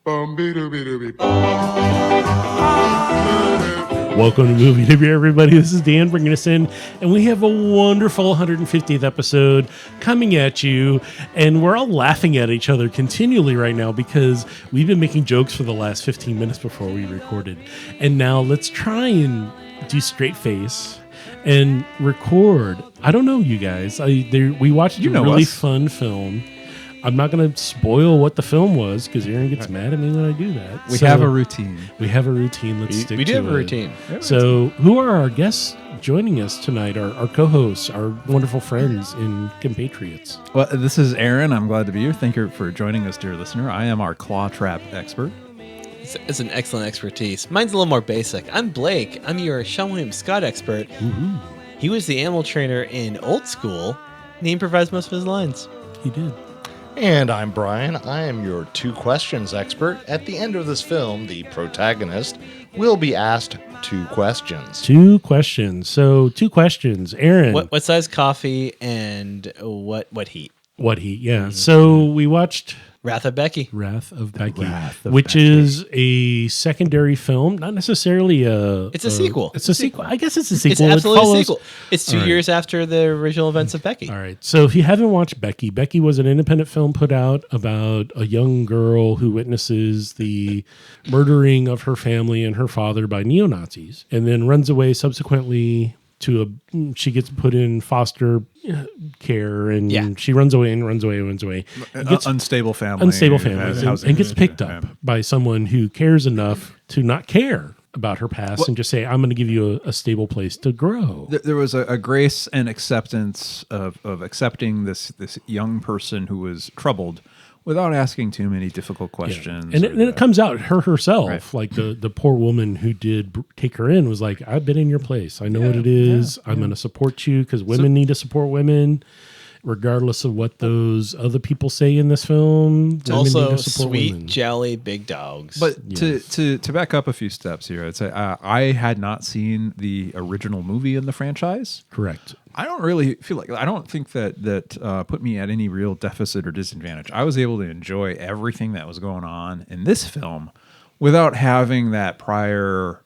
Welcome to Movie Debut, everybody. This is Dan bringing us in, and we have a wonderful 150th episode coming at you, and we're all laughing at each other continually right now because we've been making jokes for the last 15 minutes before we recorded. And now let's try and do straight face and record. I don't know, you guys. We watched a really fun film. I'm not going to spoil what the film was because Aaron gets mad at me when I do that. We have a routine. Let's stick to it. We do have a routine. So who are our guests joining us tonight? Our co-hosts, our wonderful friends and compatriots. Well, this is Aaron. I'm glad to be here. Thank you for joining us, dear listener. I am our claw trap expert. It's an excellent expertise. Mine's a little more basic. I'm Blake. I'm your Sean William Scott expert. Mm-hmm. He was the animal trainer in Old School, and he improvised most of his lines. He did. And I'm Brian. I am your two questions expert. At the end of this film, the protagonist will be asked two questions. Two questions. So, two questions. Aaron. What size coffee and what heat? What heat, yeah. Mm-hmm. So, we watched Wrath of Becky. Which is a secondary film, not necessarily a... It's a sequel. It's a sequel. I guess it's a sequel. It's absolutely a sequel. It's 2 years after the original events of Becky. All right. So if you haven't watched Becky, Becky was an independent film put out about a young girl who witnesses the murdering of her family and her father by neo-Nazis and then runs away subsequently she gets put in foster care and she runs away. Unstable family. And gets picked up by someone who cares enough to not care about her past and just say, I'm going to give you a stable place to grow. There was a grace and acceptance of accepting this young person who was troubled without asking too many difficult questions. Yeah. And then it comes out, herself, like the poor woman who did take her in was like, I've been in your place. I know what it is. I'm going to support you because women need to support women, regardless of what those other people say in this film. It's also sweet, jolly, big dogs. But to back up a few steps here, I'd say I had not seen the original movie in the franchise. Correct. I don't really feel like, I don't think that put me at any real deficit or disadvantage. I was able to enjoy everything that was going on in this film without having that prior,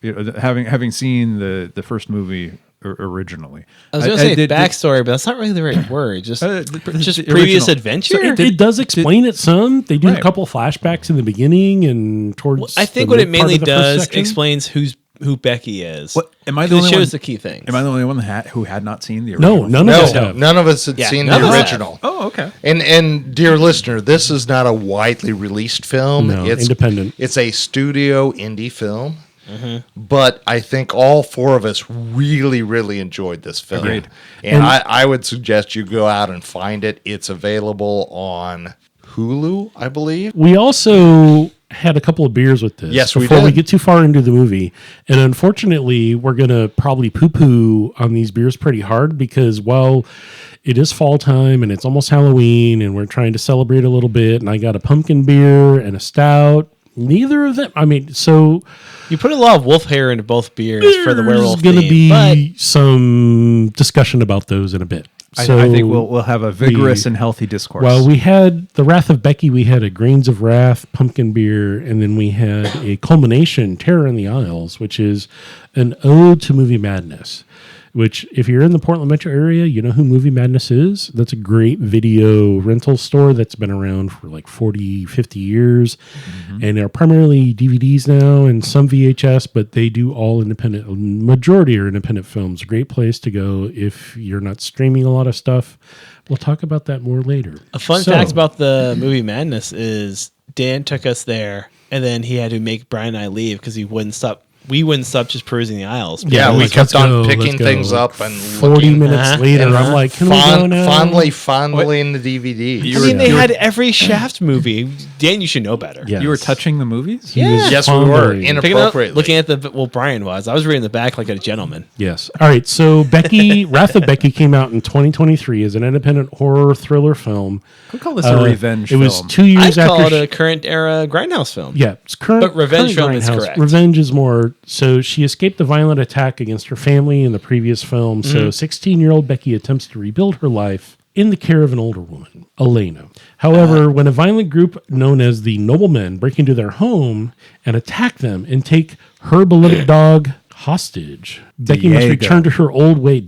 having seen the first movie originally. I was going to say backstory, but that's not really the right word. Just previous adventure. So it does explain it some. They do a couple flashbacks in the beginning and towards. Well, I think what it mainly does explains who Becky is. Am I the only one? The key thing. Am I the only one who had not seen the original? No, none of us have. None of us had seen the original. Oh, okay. And dear listener, this is not a widely released film. No, it's independent. It's a studio indie film. Mm-hmm. But I think all four of us really, really enjoyed this film. Agreed. And I would suggest you go out and find it. It's available on Hulu, I believe. We also had a couple of beers with this before we get too far into the movie. And unfortunately, we're going to probably poo-poo on these beers pretty hard because, well, it is fall time and it's almost Halloween and we're trying to celebrate a little bit. And I got a pumpkin beer and a stout. Neither of them. I mean, so you put a lot of wolf hair into both beers for the werewolf theme. There's going to be some discussion about those in a bit. So I think we'll have a vigorous and healthy discourse. Well, we had the Wrath of Becky. We had a Grains of Wrath pumpkin beer, and then we had a Culmination Terror in the Isles, which is an ode to movie madness. Which, if you're in the Portland metro area, you know who Movie Madness is. That's a great video rental store that's been around for like 40, 50 years. Mm-hmm. And they're primarily DVDs now and some VHS, but they do all independent. Majority are independent films. Great place to go if you're not streaming a lot of stuff. We'll talk about that more later. A fun fact about the Movie Madness is Dan took us there, and then he had to make Brian and I leave because we wouldn't stop just perusing the aisles. Yeah, we kept on picking things up and 40 minutes later, I'm like, can we go now? Fondling the DVD. They had every Shaft movie. Dan, you should know better. Yes. You were touching the movies? Yes, we were. Inappropriately. Looking at Brian was. I was reading the back like a gentleman. Yes. All right, so Becky, Wrath of Becky came out in 2023 as an independent horror thriller film. We call this a revenge film. It was 2 years after. I call it a current era Grindhouse film. Yeah, it's current. But revenge film is correct. Revenge is more. So she escaped the violent attack against her family in the previous film. So 16-year-old Becky attempts to rebuild her life in the care of an older woman, Elena. However, when a violent group known as the Noblemen break into their home and attack them and take her beloved dog hostage, Becky must return to her old way.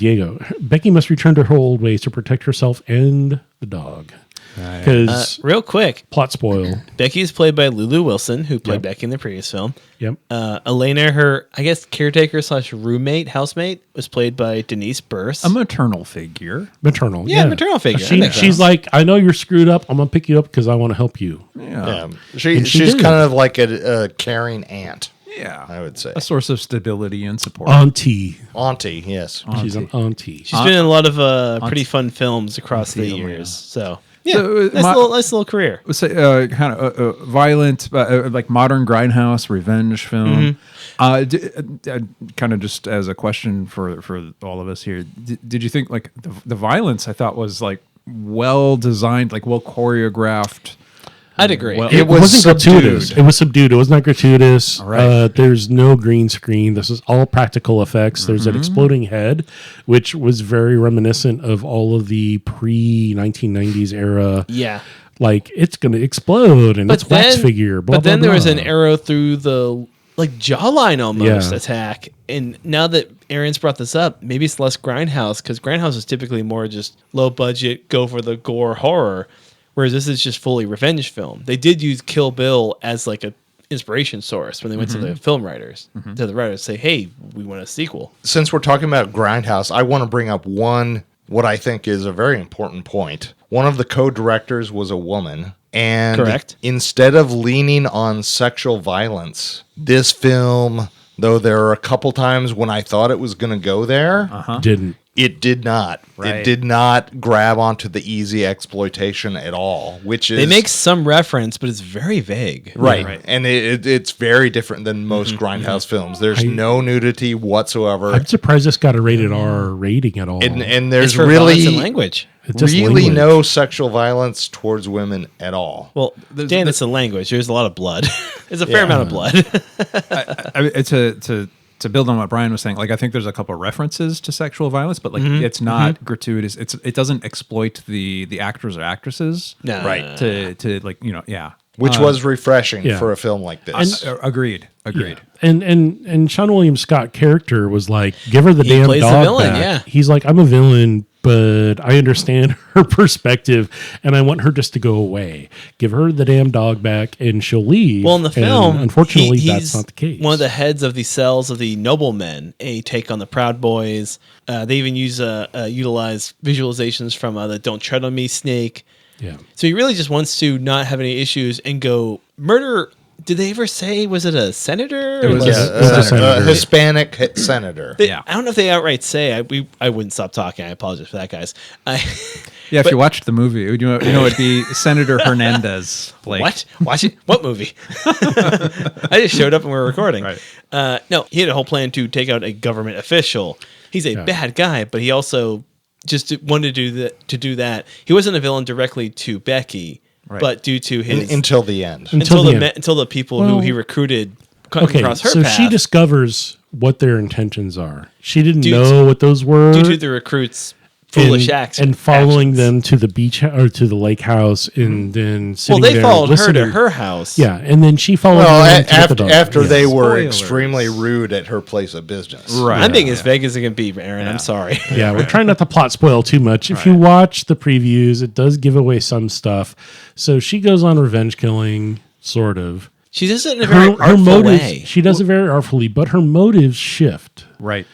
Becky must return to her old ways to protect herself and the dog. Because real quick, plot spoil. Becky is played by Lulu Wilson, who played Becky in the previous film. Yep. Elena, her, I guess, caretaker / roommate, housemate, was played by Denise Burse. A maternal figure. Maternal. Yeah, maternal figure. She's like, I know you're screwed up. I'm going to pick you up because I want to help you. Yeah. She's kind of like a caring aunt. Yeah. I would say. A source of stability and support. Auntie. Yes. She's an auntie. She's been in a lot of pretty fun films across the years. So, yeah, So, nice little career. Say, kind of violent, like modern grindhouse revenge film. Kind of just as a question for all of us here, did you think like the violence? I thought was like well designed, like well choreographed. I'd agree. Well, It wasn't gratuitous. It was subdued. It was not gratuitous. Right. There's no green screen. This is all practical effects. There's an exploding head, which was very reminiscent of all of the pre-1990s era. Yeah. Like, it's going to explode, and it's wax figure. Blah, but then blah, there was blah. an arrow through the like jawline almost Yeah. attack. And now that Aaron's brought this up, maybe it's less grindhouse, because grindhouse is typically more just low budget, go for the gore horror. Whereas this is just fully revenge film. They did use Kill Bill as like a inspiration source when they went to the film writers, to the writers, say, hey, we want a sequel. Since we're talking about Grindhouse, I want to bring up what I think is a very important point. One of the co-directors was a woman. And Correct. Instead of leaning on sexual violence, this film, though there are a couple times when I thought it was going to go there, Didn't. it did not. Right. It did not grab onto the easy exploitation at all, which is... They make some reference, but it's very vague. Right. Right. And it's very different than most Grindhouse films. There's no nudity whatsoever. I'm surprised this got a rated R rating at all. And It's there's for violence and really, language. It's just really language. no sexual violence towards women at all. Well, Dan, it's a language. There's a lot of blood. There's a fair amount of blood. To build on what Brian was saying, like I think there's a couple of references to sexual violence, but like it's not gratuitous. It doesn't exploit the actors or actresses, No. Right. To like Which was refreshing yeah. for a film like this. Agreed. And Sean William Scott character was like, give her the He damn plays the dog villain, back. yeah. He's like, I'm a villain, but I understand her perspective, and I want her just to go away. Give her the damn dog back, and she'll leave. Well, in the And film, unfortunately, he's that's not the case. One of the heads of the cells of the noblemen, a take on the Proud Boys. They even utilize visualizations from the "Don't Tread on Me" snake. Yeah. So he really just wants to not have any issues and go murder. Did they ever say, was it a senator? It was a senator. A Hispanic senator. I don't know if they outright say. I wouldn't stop talking. I apologize for that, guys. Yeah, if you watched the movie, it'd be Senator Hernandez. Blake. What? Watch it? What movie? I just showed up and we were recording. Right. No, he had a whole plan to take out a government official. He's a bad guy, but he also just wanted to do that. He wasn't a villain directly to Becky, but due to his Until the end. until the people who he recruited cut across her so path. she discovers what their intentions are. She didn't Due know what those were. due to the recruits' foolish acts and following actions. them to the beach or to the lake house, and then sitting Well, they there followed her listening. to her house. Yeah, and then she followed. Well, them to get the dog. after they were Spoilers. extremely rude at her place of business. Right. I'm being as vague as it can be, Aaron. I'm sorry. Yeah, we're trying not to plot spoil too much. If you watch the previews, it does give away some stuff. So she goes on revenge killing, sort of. She does it in a very Her artful motives, way. she does it very artfully, but her motives shift. Right.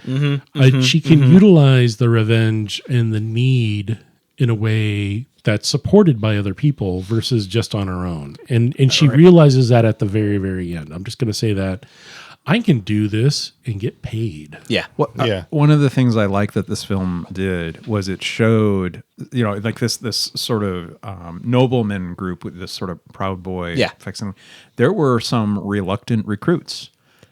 She can utilize the revenge and the need in a way that's supported by other people versus just on her own. And she realizes that at the very, very end. I'm just going to say that I can do this and get paid. Yeah. One of the things I like that this film did was it showed, like this sort of nobleman group with this sort of Proud Boy. Yeah. There were some reluctant recruits.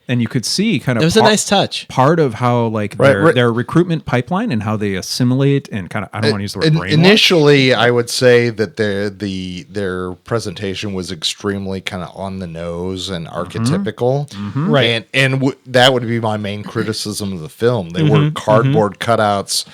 And you could see kind of It was a nice touch. part of how like their recruitment pipeline and how they assimilate and kind of, I don't want to use the word brainwash. Initially, I would say that their presentation was extremely kind of on the nose and archetypical. Right. And that would be my main criticism of the film. They were cardboard cutouts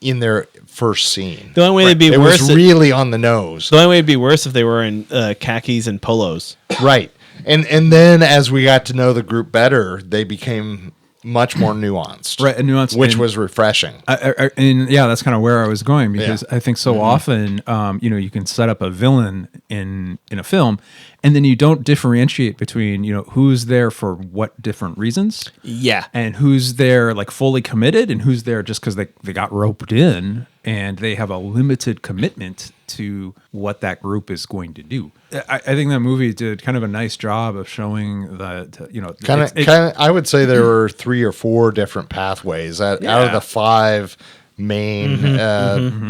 in their first scene. The only way it'd be It worse. was really on the nose. The only way it'd be worse if they were in khakis and polos. Right. And then as we got to know the group better, they became much more nuanced. Right, and nuanced, which and- was refreshing. And yeah, that's kind of where I was going, because Yeah. I think so often, you can set up a villain in a film, and then you don't differentiate between, who's there for what different reasons, Yeah. and who's there like fully committed, and who's there just because they got roped in and they have a limited commitment to what that group is going to do. I think that movie did kind of a nice job of showing that, Kind of. I would say there were 3 or 4 different pathways out of the 5 main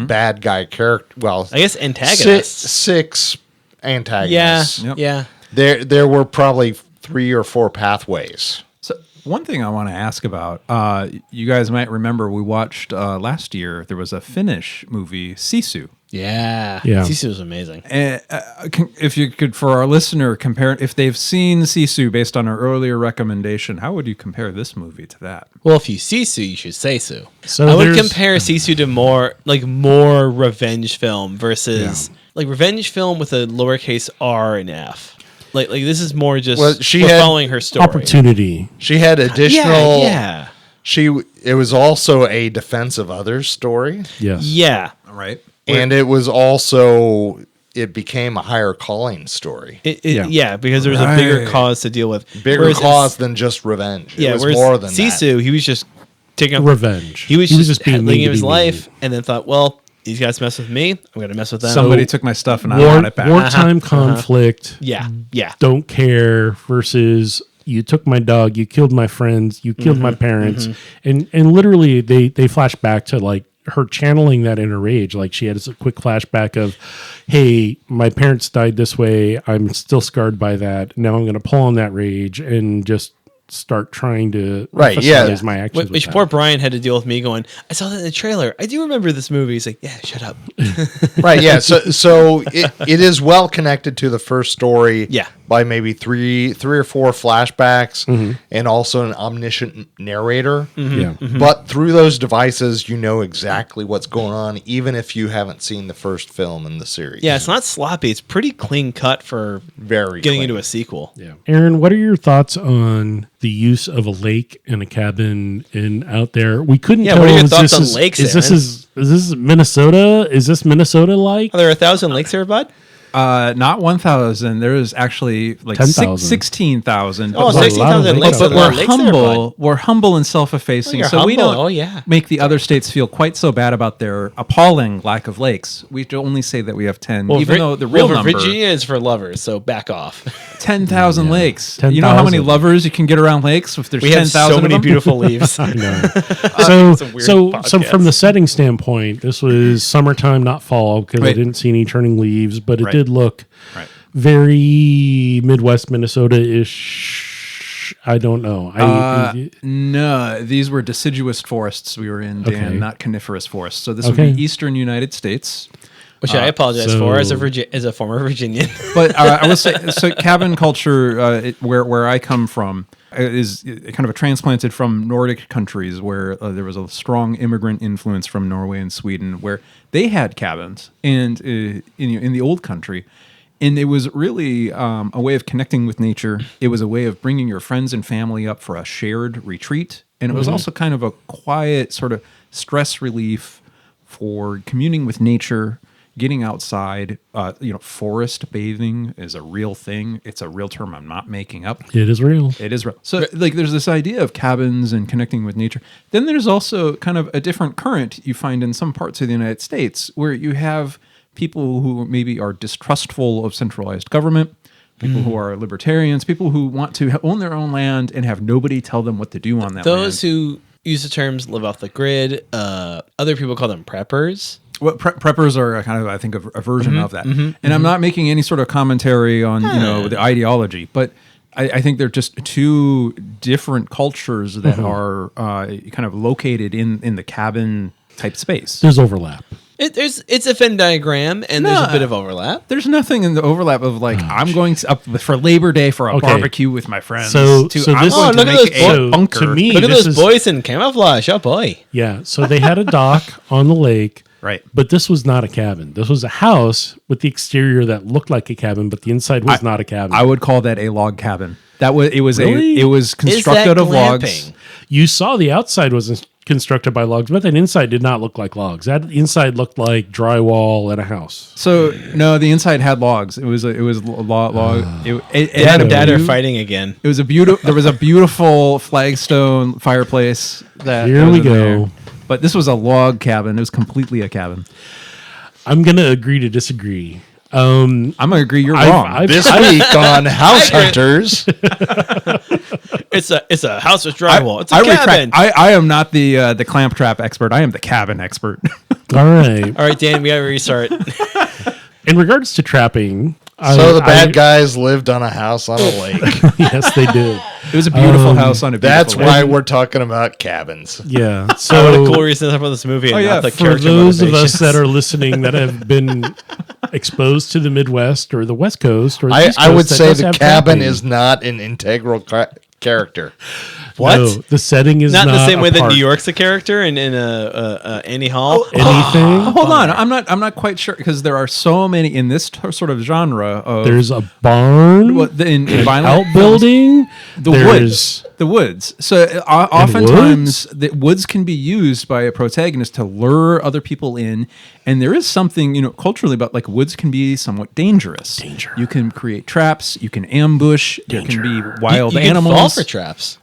bad guy character. Well, I guess antagonists. 6 Yeah. antagonists. Yep. Yeah. There were probably 3 or 4 pathways. So one thing I want to ask about, you guys might remember we watched last year, there was a Finnish movie, Sisu. Yeah. Yeah. Sisu was amazing. And if you could, for our listener, compare, if they've seen Sisu based on our earlier recommendation, how would you compare this movie to that? Well, if you Sisu, you should say Su. So I would there's- compare Sisu to more revenge film versus like revenge film with a lowercase r and f. Like this is more just Well, she we're had following her story. Opportunity. She had additional. Yeah. It was also a defense of others story, Yes. Yeah. All right. and it was also it became a higher calling story, Yeah, because there was a bigger Right. cause to deal with. bigger Whereas in- cause than just revenge. Yeah, it was whereas more than that. Sisu, he was just taking up Revenge. He was just being mean living to his be life, and then thought, well, these guys mess with me, I'm gonna mess with them. Somebody took my stuff and I mean. want it back. Wartime conflict. Yeah, yeah. Don't care versus you took my dog, you killed my friends, you killed my parents, and literally they flash back to like her channeling that inner rage. Like she had a quick flashback of, hey, my parents died this way. I'm still scarred by that. Now I'm going to pull on that rage and just start trying to Right, yeah. emphasize my actions. with Which that. poor Brian had to deal with me going, I saw that in the trailer. I do remember this movie. He's like, yeah, shut up. Right, yeah. So it is well connected to the first story. Yeah. By maybe three or 4 flashbacks, and also an omniscient narrator. Yeah. But through those devices, you know exactly what's going on, even if you haven't seen the first film in the series. Yeah, it's not sloppy. It's pretty clean cut for Very getting clean. into a sequel. Yeah. Aaron, what are your thoughts on the use of a lake and a cabin in out there? We couldn't Yeah, tell. what are your if thoughts this on is- lakes, Is this Aaron? is this Minnesota? Is this Minnesota like? Are there 1,000 lakes there, bud? Not 1,000. There is actually like 10,000. 16,000. Oh, But- 16,000 but lakes. But are we're lakes there, humble. bud. We're humble and self-effacing, You're so we humble. don't Oh, yeah. make the other states feel quite so bad about their appalling lack of lakes. We only say that we have 10, even though the real number Virginia is for lovers, so back off. 10,000 lakes. You know how many 10,000. lovers you can get around lakes if there's We have 10,000 so many of them? beautiful leaves. I know. It's a weird so podcast. from the setting standpoint, this was summertime, not fall, because I Right. didn't see any turning leaves, but it Right. did look Right. very Midwest Minnesota-ish. I don't know. No, these were deciduous forests we were in, Dan, Okay. not coniferous forests. So this Okay. would be eastern United States. Which I apologize so- for as a former Virginian. But I would say, so cabin culture, where I come from, is kind of a transplanted from Nordic countries where there was a strong immigrant influence from Norway and Sweden, where they had cabins and in the old country. And it was really a way of connecting with nature. It was a way of bringing your friends and family up for a shared retreat. And it was also kind of a quiet sort of stress relief for communing with nature, getting outside. Forest bathing is a real thing. It's a real term I'm not making up. it is real. It is real. So, like, there's this idea of cabins and connecting with nature. Then there's also kind of a different current you find in some parts of the United States where you have people who maybe are distrustful of centralized government, people who are libertarians, people who want to own their own land and have nobody tell them what to do on that Those land. who use the terms live off the grid, other people call them preppers. Well, preppers are a kind of, I think, a version of that. And I'm not making any sort of commentary on the ideology, but I think they're just two different cultures that are kind of located in the cabin type space. There's overlap. It's a Venn diagram, and there's a bit of overlap. There's nothing in the overlap of like I'm going to up for Labor Day for a barbecue with my friends. So I'm this- going to look at make those a bo- bunker. to me- Look at this those is- boys in camouflage. Oh boy. Yeah. So they had a dock on the lake. Right. But this was not a cabin. This was a house with the exterior that looked like a cabin, but the inside was not a cabin. I would call that a log cabin. That was it was Really? it was constructed of logs. glamping? You saw the outside was constructed by logs, but that inside did not look like logs. That inside looked like drywall at a house. So no, the inside had logs. It was log. It Dad had and a Dad are view. fighting again. It was a beautiful. There was a beautiful flagstone fireplace. Here was we in go. there. But this was a log cabin. It was completely a cabin. I'm going to agree to disagree. I'm gonna agree. You're I've- wrong. I've- This week on House Hunters, It's a house with drywall. It's a I cabin. retract. I am not the clamp trap expert. I am the cabin expert. All right. All right, Dan, we got to restart. In regards to trapping, so the bad guys lived on a house on a lake. Yes, they did. It was a beautiful house on a beautiful That's lake. why we're talking about cabins. Yeah. What a So cool reason to talk about this movie. And yeah, not the for character those of us motivations. that are listening that have been exposed to the Midwest or the West Coast or the East I Coast would that say does the have cabin trapping. is not an integral character. What? No, the setting is not not in the same way that part. New York's a character in Annie Hall. Anything. Hold on, I'm not quite sure because there are so many in this sort of genre of There's a barn, in an violent outbuilding, the there's- woods. The woods. So oftentimes the woods can be used by a protagonist to lure other people in, and there is something culturally about like woods can be somewhat dangerous. Danger. You can create traps. You can ambush. There can be wild you can animals. fall for traps.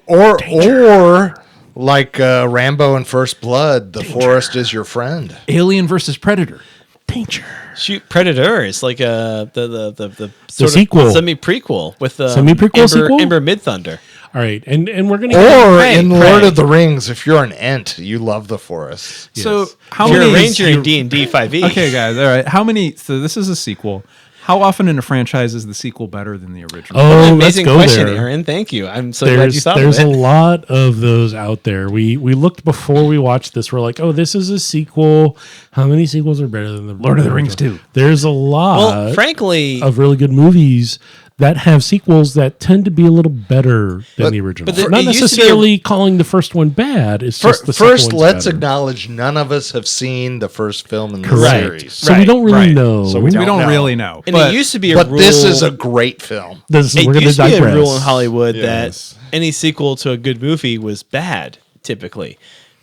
Or like Rambo in First Blood, the forest is your friend. Alien versus Predator. danger. Shoot, Predator is like the sort sequel. of semi prequel with the Semi-prequel sequel? Ember Mid Thunder. All right, and we're gonna Or Prey, in Prey. Lord of the Rings, if you're an Ent, you love the forest. So Yes. how You're many? a ranger in D&D 5e. Okay, guys. All right. How many? So this is a sequel. How often in a franchise is the sequel better than the original? Oh, let's Amazing go question, there. Aaron. Thank you. I'm so glad you thought There's of a it. lot of those out there. We looked before we watched this. We're like, oh, this is a sequel. How many sequels are better than the Lord of the Rings 2? There's a lot Well, frankly, of really good movies that have sequels that tend to be a little better than the original. but Not it used to be necessarily calling the first one bad. It's just the second First, one's let's better. acknowledge none of us have seen the first film in the Correct. series. So we don't really right. know. So We don't don't know. really know. and but it used to be a But rule. this is a great film. We're It going to used to be digress. a rule in Hollywood Yes. that any sequel to a good movie was bad, typically.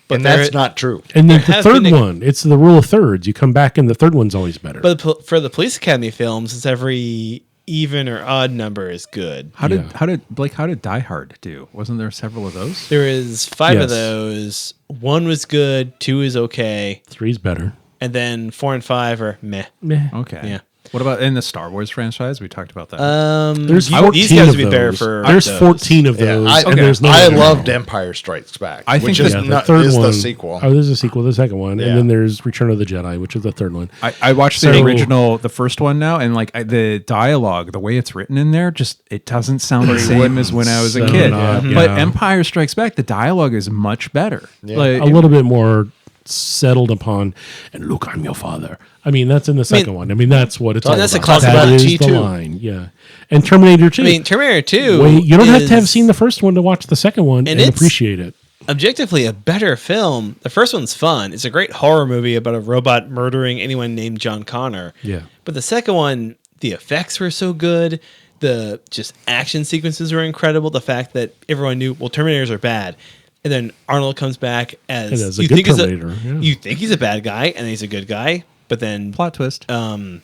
But And that's not true. And then there the have third been a- one, it's the rule of thirds. You come back and the third one's always better. But for the Police Academy films, it's every even or odd number is good. how did Yeah. Blake? How did Die Hard do? Wasn't there several of those? There is 5 Yes. of those. 1 was good, 2 is okay, Three's better. and then 4 and 5 are meh. Meh. Okay. Yeah. What about in the Star Wars franchise? We talked about that. There's 14 these guys of would be better those. for There's those. 14 of Yeah, those, I, and there's no. I other. loved Empire Strikes Back, I think which the- is, Yeah, the not, third is one. the sequel. Oh, there's a sequel, the second one, Yeah. and then there's Return of the Jedi, which is the third one. I watched the So- original, the first one now, and like the dialogue, the way it's written in there, just it doesn't sound the same as when I was a So kid. not, But yeah. Empire Strikes Back, the dialogue is much better. Like, A little bit more settled upon. And look, I'm your father. I mean, that's in the second one. I mean, that's what it's all that's a about. classic That about is G2. the line, yeah. And Terminator 2. I mean, Terminator 2. Wait, you don't have to have is seen the first one to watch the second one and it's- appreciate it. objectively a better film. The first one's fun. It's a great horror movie about a robot murdering anyone named John Connor. Yeah. But the second one, the effects were so good. The just action sequences were incredible. The fact that everyone knew, well, Terminators are bad. And then Arnold comes back as And as a good Terminator, yeah. you think he's a bad guy and he's a good guy, but then plot twist. the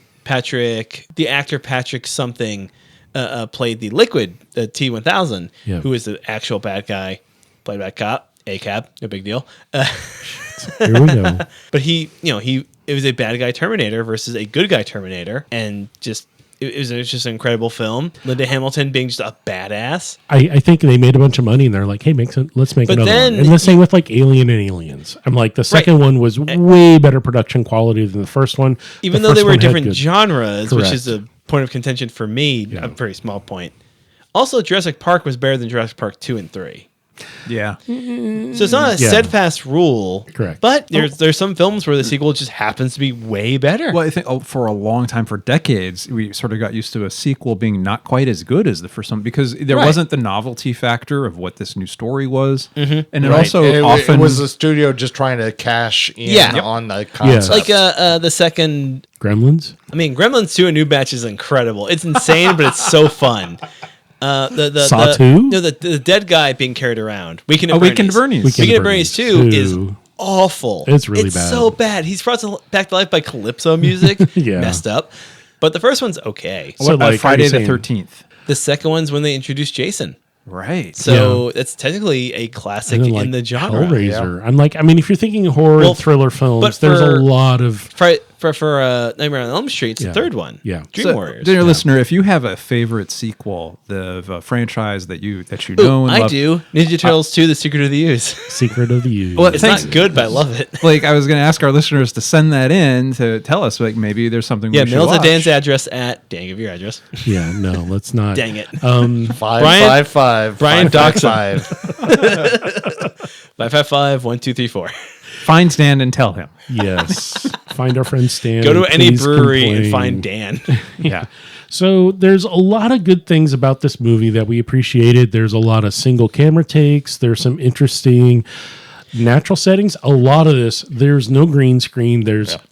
actor Patrick something played the Liquid, the T-1000, Yeah. who is the actual bad guy, played by ACAB, no big deal. Here we go. But it was a bad guy Terminator versus a good guy Terminator, and just it was just an incredible film. Linda Hamilton being just a badass. I think they made a bunch of money and they're like, hey, let's make But another then- one. And the same with like Alien and Aliens. I'm like, the second one was way better production quality than the first one. Even The though they first were one had different good- genres, which is Correct. a point of contention for me, a very small point. Also, Jurassic Park was better than Jurassic Park 2 and 3. Yeah. So it's not a Yeah. steadfast rule. Correct. But there's some films where the sequel just happens to be way better. Well, I think for a long time, for decades, we sort of got used to a sequel being not quite as good as the first one because there Right. wasn't the novelty factor of what this new story was, and it Right. also it often was the studio just trying to cash in Yeah. Yep. on the concept. Like the second, Gremlins? I mean, Gremlins 2: A New Batch is incredible. It's insane, but it's so fun. The Saw 2? No, the dead guy being carried around. Weekend Oh, at Weekend at Bernie's. Weekend at Bernie's 2 is 2. awful. It's really bad. so bad. He's brought back to life by calypso music. Yeah. Messed up. But the first one's okay. So, like, Friday are you the saying- 13th. The second one's when they introduced Jason. Right. So that's technically a classic And then, like, in the genre. Hellraiser. I'm like, I mean, if you're thinking horror Well, and thriller films, but there's for- a lot of. For Nightmare on Elm Street, it's Yeah. the third one. Yeah. Dream So, Warriors. dear listener, if you have a favorite sequel, the franchise that you know and I love, do. Ninja Turtles 2: The Secret of the Ooze. Secret of the Ooze. Well, It's Thanks. not good, but I love it. like I was going to ask our listeners to send that in to tell us, like maybe there's something. Yeah, we should mail to watch. Dan's address at Dan. Give your address. Yeah, no, let's not. Dang it. 555. Brian Doxson. 555. 555-1234. Find Dan and tell him. Yes. Find our friend Stan. Go to any Please brewery complain. and find Dan. Yeah. So there's a lot of good things about this movie that we appreciated. There's a lot of single camera takes. There's some interesting natural settings. A lot of this, there's no green screen.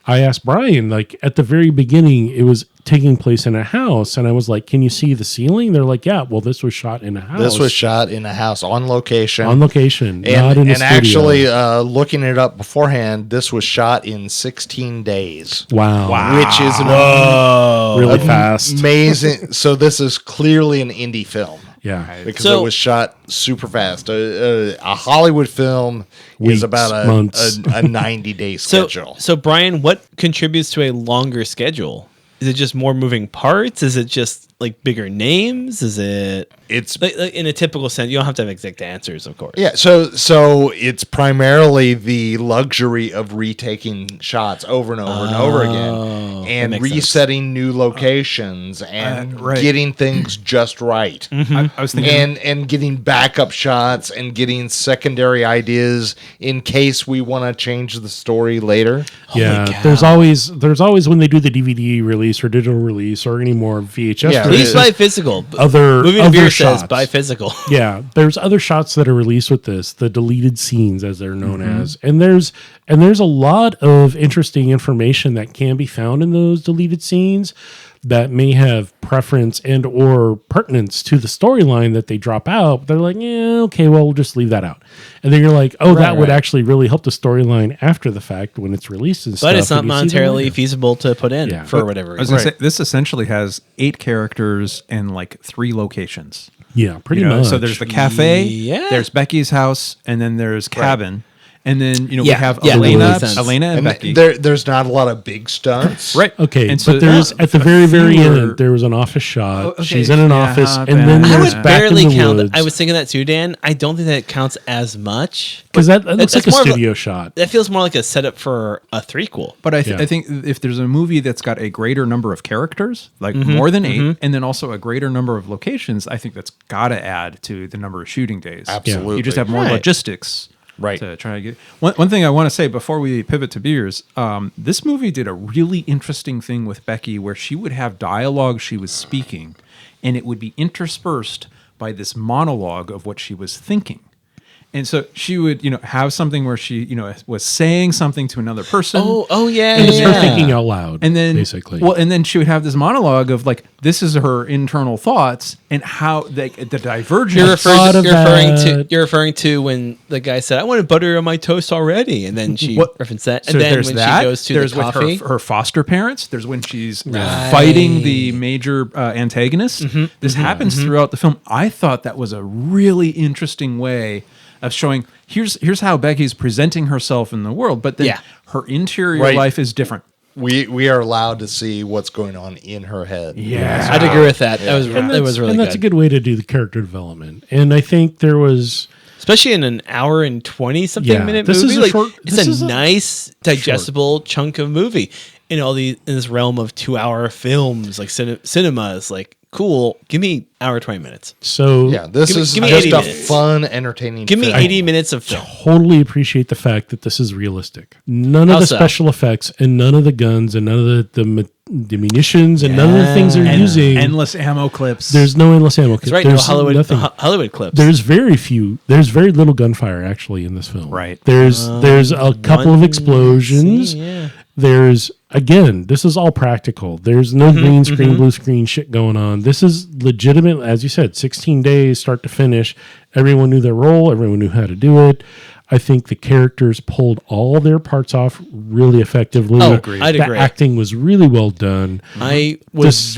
I asked Brian, like at the very beginning, it was taking place in a house. And I was like, can you see the ceiling? They're like, yeah, well, this was shot in a house. This was shot in a house on location. on location, not and, in a and studio. actually, looking it up beforehand, this was shot in 16 days, wow. which is an Really fast. amazing. So this is clearly an indie film Yeah. because So- it was shot super fast. A Hollywood film Weeks, is about months. a 90-day schedule. So Brian, what contributes to a longer schedule? Is it just more moving parts? Is it just like bigger names? Is it It's like in a typical sense? You don't have to have exact answers, of course. Yeah, so it's primarily the luxury of retaking shots over and over and over again, and makes sense. resetting new locations and right. getting things just right, I was thinking. and getting backup shots and getting secondary ideas in case we want to change the story later. Yeah, cow. there's always when they do the DVD release or digital release or any more VHS Yeah, Please releases, buy physical. other Movie to other Beer shots. says buy physical. Yeah, there's other shots that are released with this, the deleted scenes as they're known as, and there's a lot of interesting information that can be found in those deleted scenes that may have preference and or pertinence to the storyline that they drop out. They're like, yeah, okay, well, we'll just leave that out. And then you're like, oh, that would right. actually really help the storyline after the fact when it's released and stuff. But it's not and you see them monetarily later. feasible to put in Yeah. for whatever I was reason. going to say, this essentially has 8 characters and like 3 locations. Yeah, pretty You know, much. so there's the cafe, Yeah. there's Becky's house, and then there's cabin. And then, we Yeah, have yeah, Elena, makes sense. and And Becky. there's not a lot of big stunts, Right. Okay, And so but there's at the very, very fewer- end, there was an office shot. Oh, okay, She's in an yeah, office, and Ben. then I there's would back barely in the count woods. that. I was thinking that too, Dan. I don't think that counts as much. because that looks That's like a more of a- studio shot. That feels more like a setup for a threequel. But I Yeah. think if there's a movie that's got a greater number of characters, like more than 8, and then also a greater number of locations, I think that's got to add to the number of shooting days. Absolutely. You just have more Right. logistics. Right. To try to get one thing I want to say before we pivot to beers, this movie did a really interesting thing with Becky where she would have dialogue she was speaking, and it would be interspersed by this monologue of what she was thinking. And so she would, have something where she, was saying something to another person. Oh yeah. And it's yeah. her thinking out loud, And then, basically. and then she would have this monologue of like, this is her internal thoughts and how the divergence. thought of You're referring to when the guy said, "I wanted butter on my toast already," and then she referenced that. And So then there's when that. she goes to there's the coffee, with her foster parents. There's when she's Right. fighting the major antagonist. This happens throughout the film. I thought that was a really interesting way of showing here's how Becky's presenting herself in the world, but then Yeah. her interior Right. life is different. We are allowed to see what's going on in her head. Yeah. I'd agree with that. That was really and that's a good way to do the character development. And I think there was especially in an hour and 20 something Yeah, minute this movie. is a Like, short- it's this a is a nice, digestible chunk of movie. In this realm of 2-hour films, like cinemas, like cool. Give me hour 20 minutes. So Yeah, this is give me just 80 a minutes. fun, entertaining Give me film. 80 minutes of film. totally appreciate the fact that this is realistic. None of How the so? special effects and none of the guns and none of the munitions and none of the things they're using. Endless ammo clips. There's no endless ammo. That's right. No There's Hollywood, nothing. Hollywood clips. There's very little gunfire actually in this film. Right. There's a couple of one explosions. scene, yeah. There's again, this is all practical. There's no green screen, blue screen shit going on. This is legitimate, as you said, 16 days, start to finish. Everyone knew their role. Everyone knew how to do it. I think the characters pulled all their parts off really effectively. Oh, agreed. I'd the agree. acting was really well done. I was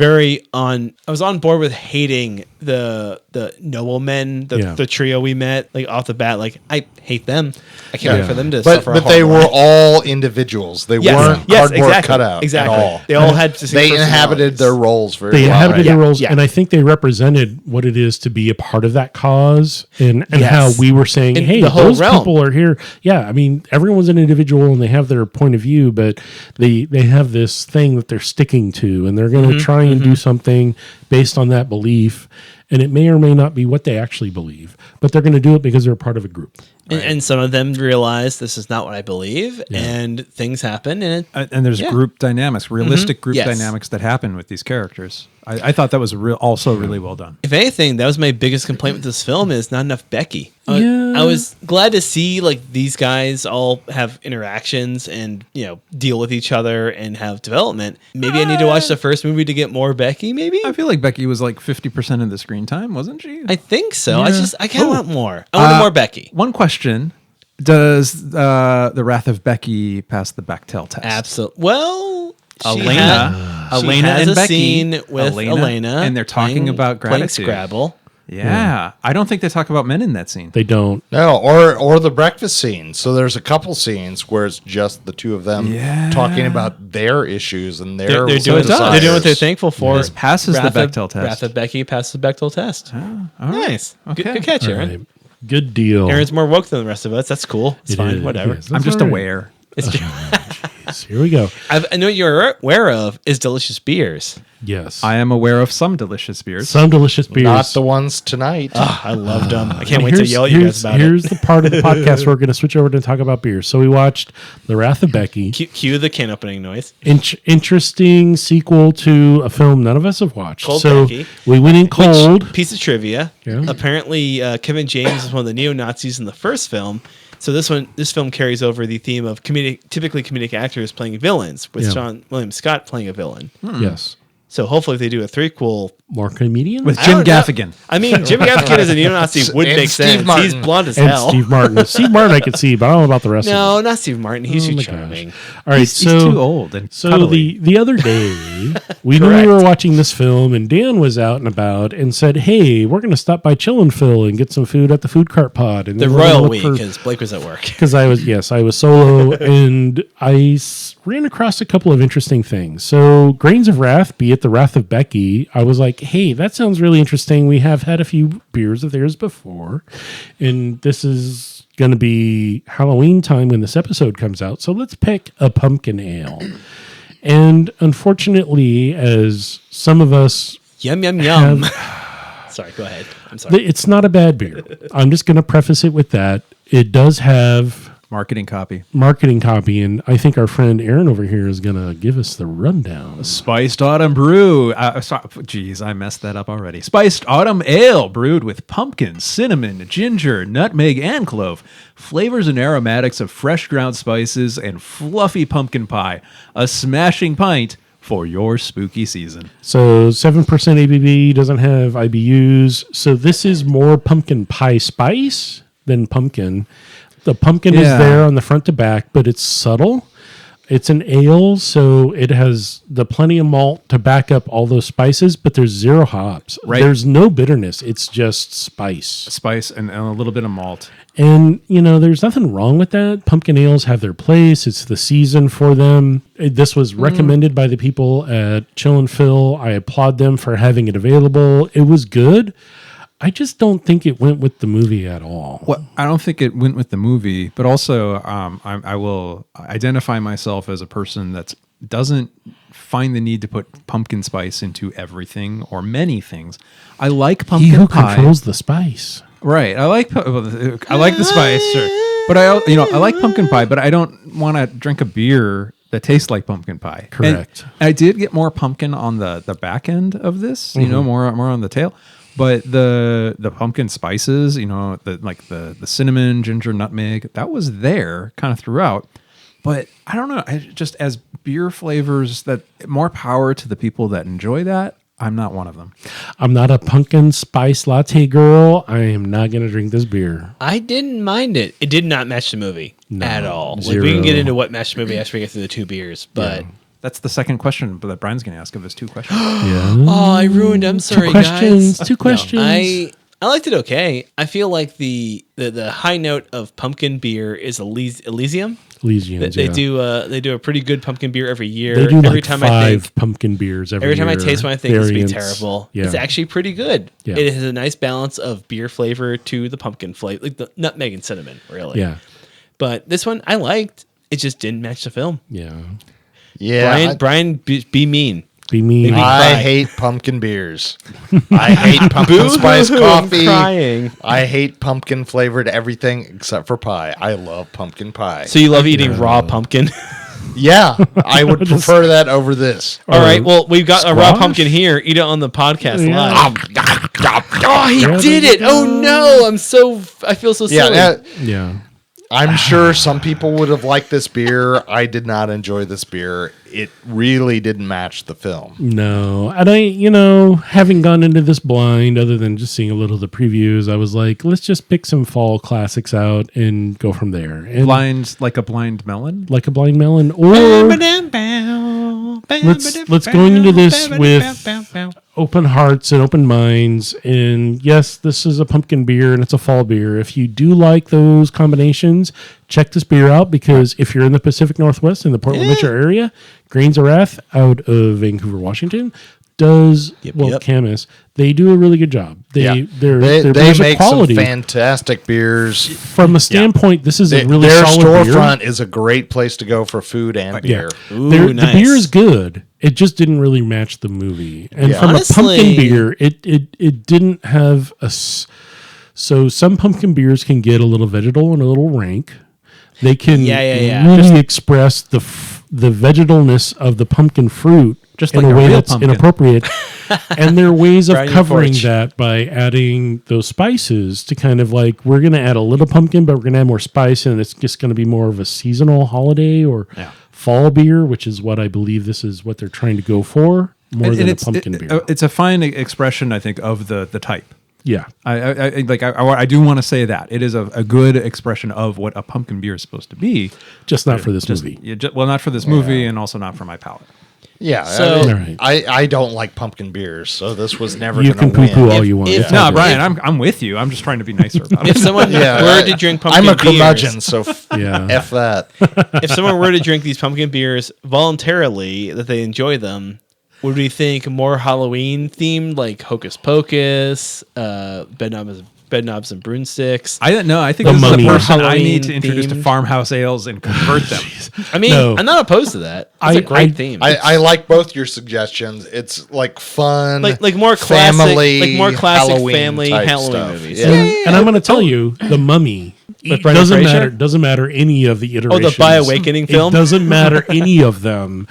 I was on board with hating the noblemen, the trio we met, like off the bat. Like, I hate them. I can't wait for them to suffer. But they were all individuals. They weren't cardboard cutout at all. They all had They inhabited their roles very They well. inhabited their Yeah, roles, yeah. and I think they represented what it is to be a part of that cause, and how we were saying, In hey, the whole those realm. people are here. Yeah, I mean, everyone's an individual, and they have their point of view, but they have this thing that they're sticking to, and they're going to try and do something based on that belief, and it may or may not be what they actually believe, but they're going to do it because they're a part of a group. And some of them realize this is not what I believe, and things happen. and there's group dynamics, realistic group Yes. dynamics that happen with these characters. I thought that was also really well done. If anything, that was my biggest complaint with this film is not enough Becky. Yeah. I was glad to see like these guys all have interactions and deal with each other and have development. Maybe I need to watch the first movie to get more Becky. Maybe I feel like Becky was like 50% of the screen time, wasn't she? I think so. Yeah. I kind of want more. I wanted more Becky. One question: does the Wrath of Becky pass the Bechdel test? Absolutely. Well, Elena has and a Becky. scene with Elena, and they're talking about playing gratitude. Scrabble. Yeah, I don't think they talk about men in that scene. They don't. No, or the breakfast scene. So there's a couple scenes where it's just the two of them talking about their issues and their They're doing does. they're doing what they're thankful for. This passes the Wrath of- Bechdel test. Wrath of Becky passes the Bechdel test. All right. Nice. Okay. Good catch, All Aaron. right. Good deal. Aaron's more woke than the rest of us. That's cool. It's It fine. is, Whatever. yes. I'm That's just all right. aware. It's Jeez, here we go. I know you're aware of is delicious beers. Yes. I am aware of some delicious beers. Some delicious beers. Not the ones tonight. I loved them. I can't And wait to yell at you guys about Here's it. the part of the podcast where we're going to switch over to talk about beers. So we watched The Wrath of Becky. Cue the can opening noise. Interesting sequel to a film none of us have watched. Cold so Becky. we went in cold. Which, piece of trivia. Yeah. Apparently, Kevin James is one of the neo-Nazis in the first film. So this film carries over the theme of typically comedic actors playing villains, with Yeah. Sean William Scott playing a villain. Yes. So hopefully, if they do a threequel, More comedian. with I Jim don't know. Gaffigan. I mean, Jim Gaffigan as a neo-Nazi would And make Steve sense. Martin. He's blonde as and hell. Steve Martin. Steve Martin I could see, but I don't know about the rest of them. No, not Steve Martin. He's Oh too my charming. gosh. All right, He's too old and so cuddly. the other day we knew we were watching this film, and Dan was out and about and said, "Hey, we're going to stop by Chill and Phil and get some food at the food cart pod." And The then we're gonna Royal look Week, for- because Blake was at work. because I was solo, and I ran across a couple of interesting things. So Grains of Wrath, be it the Wrath of Becky, I was like, hey, that sounds really interesting. We have had a few beers of theirs before, and this is going to be Halloween time when this episode comes out. So let's pick a pumpkin ale. And unfortunately, as some of us, Yum, yum, yum. Sorry, go ahead. I'm sorry. it's not a bad beer. I'm just going to preface it with that. It does have Marketing copy. marketing copy, and I think our friend Aaron over here is going to give us the rundown. Spiced Autumn Brew. Geez, I messed that up already. Spiced Autumn Ale brewed with pumpkin, cinnamon, ginger, nutmeg, and clove. Flavors and aromatics of fresh ground spices and fluffy pumpkin pie. A smashing pint for your spooky season. So 7% ABV, doesn't have IBUs. So this is more pumpkin pie spice than pumpkin. The pumpkin is Yeah. there on the front to back, but it's subtle. It's an ale, so it has the plenty of malt to back up all those spices, but there's zero hops. Right. There's no bitterness. It's just spice. Spice and a little bit of malt. And, there's nothing wrong with that. Pumpkin ales have their place. It's the season for them. This was recommended by the people at Chill and Phil. I applaud them for having it available. It was good. I just don't think it went with the movie at all. Well, I don't think it went with the movie, but also I will identify myself as a person that's doesn't find the need to put pumpkin spice into everything or many things. I like pumpkin He who pie. controls the spice. Right. I like the spice, sure. But I like pumpkin pie, but I don't want to drink a beer that tastes like pumpkin pie. Correct. And I did get more pumpkin on the back end of this, more on the tail. But the pumpkin spices, the cinnamon, ginger, nutmeg, that was there kind of throughout. But I don't know. Just as beer flavors, that more power to the people that enjoy that. I'm not one of them. I'm not a pumpkin spice latte girl. I am not going to drink this beer. I didn't mind it. It did not match the movie at all. Like, zero. we can get into what matched the movie after we get through the 2 beers, but That's the second question that Brian's going to ask of his 2 questions. Yeah. oh, I ruined. I'm sorry, Two questions. guys. 2 questions. I liked it okay. I feel like the high note of pumpkin beer is Elysium. Elysians, They yeah. do a pretty good pumpkin beer every year. They do every like time 5 pumpkin beers every Every time I year. taste one, I think it's be Variants. terrible. Yeah. It's actually pretty good. Yeah. It has a nice balance of beer flavor to the pumpkin flavor, like the nutmeg and cinnamon, really. Yeah. But this one I liked. It just didn't match the film. Yeah. Yeah. Brian, be mean. Be mean. I cry. hate pumpkin beers. I hate pumpkin spice I'm coffee. crying. I hate pumpkin flavored everything except for pie. I love pumpkin pie. So you love eating raw pumpkin? Yeah, I would prefer that over this. All right. Well, we've got a raw Squash? pumpkin here. Eat it on the podcast Yeah. live. Oh, he Yeah, did there it! you Oh go. no, I feel so Yeah, silly. Yeah. I'm sure some people would have liked this beer. I did not enjoy this beer. It really didn't match the film. No. And I, having gone into this blind, other than just seeing a little of the previews, I was like, let's just pick some fall classics out and go from there. And Blind like a blind melon? like a blind melon, or let's go into this with open hearts and open minds. And yes, this is a pumpkin beer and it's a fall beer. If you do like those combinations, check this beer out, because if you're in the Pacific Northwest in the Portland Metro area, Grains of Wrath out of Vancouver, Washington does Yep. Camus. They do a really good job. Their They beers are make quality. some fantastic beers. From a standpoint, this is a really Their solid beer. storefront is a great place to go for food and beer. Ooh, The nice. beer is good. It just didn't really match the movie. And Yeah. from Honestly- a pumpkin beer, it didn't have so some pumpkin beers can get a little vegetal and a little rank. They can Yeah. really express the vegetalness of the pumpkin fruit Just in like a a way real that's pumpkin. inappropriate. And there are ways of Right on your covering porch. that by adding those spices to kind of like, we're going to add a little pumpkin, but we're going to add more spice, and it's just going to be more of a seasonal holiday or fall beer, which is what I believe this is what they're trying to go for, more than a pumpkin beer. It's a fine expression, I think, of the type. Yeah. I do want to say that it is a good expression of what a pumpkin beer is supposed to be. Just not for this movie. Well, not for this movie, and also not for my palate. Yeah, So- I, mean, I don't like pumpkin beers, so this was never You going can to poo-poo win. all you want. if- It's all No, good. Brian, I'm with you. I'm just trying to be nicer about If it. someone Yeah, were to drink pumpkin I'm a beers, curmudgeon, so Yeah. F that. if someone were to drink these pumpkin beers voluntarily, that they enjoy them, would we think more Halloween themed, like Hocus Pocus, Bed Knobs and Broomsticks? I don't know. I think The this Mummy. is the person I Halloween need to introduce to themed. farmhouse ales and convert them. I mean, No. I'm not opposed to that. It's a great theme. I like both your suggestions. It's like fun, like more classic, family, like more classic Halloween family type Halloween stuff. movies. Yeah. And I'm going to tell you, The Mummy. It Brendan Fraser? doesn't matter any of the iterations. Bi-Awakening film? It doesn't matter any of them.